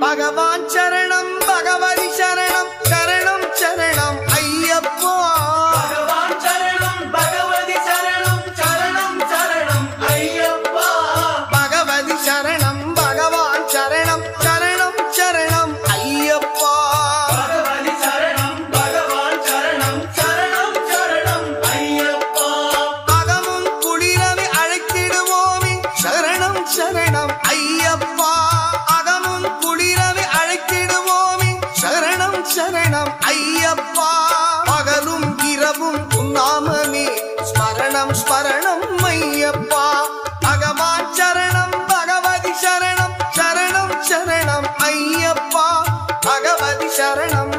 பகவான் சரணம் பகவதி சரணம் சரணம் சரணம் ஐயப்பா பகவான் சரணம் பகவதி சரணம் சரணம் சரணம் ஐயப்பா பகவதி சரணம் பகவான் சரணம் சரணம் சரணம் ஐயப்பா பகவதி சரணம் பகவான் சரணம் சரணம் சரணம் ஐயப்பா அகமும் குளிரவி அழைத்திடுவோமே சரணம் சரணம் ஐயப்பா அகமும் குளிரவி அழைத்திடுவோமே சரணம் சரணம் ஐயப்பா பகலும் இரவும் உன்னாமமே ஸ்மரணம் ஸ்மரணம் ஐயப்பா பகவான் சரணம் பகவதி சரணம் சரணம் சரணம் ஐயப்பா பகவதி சரணம்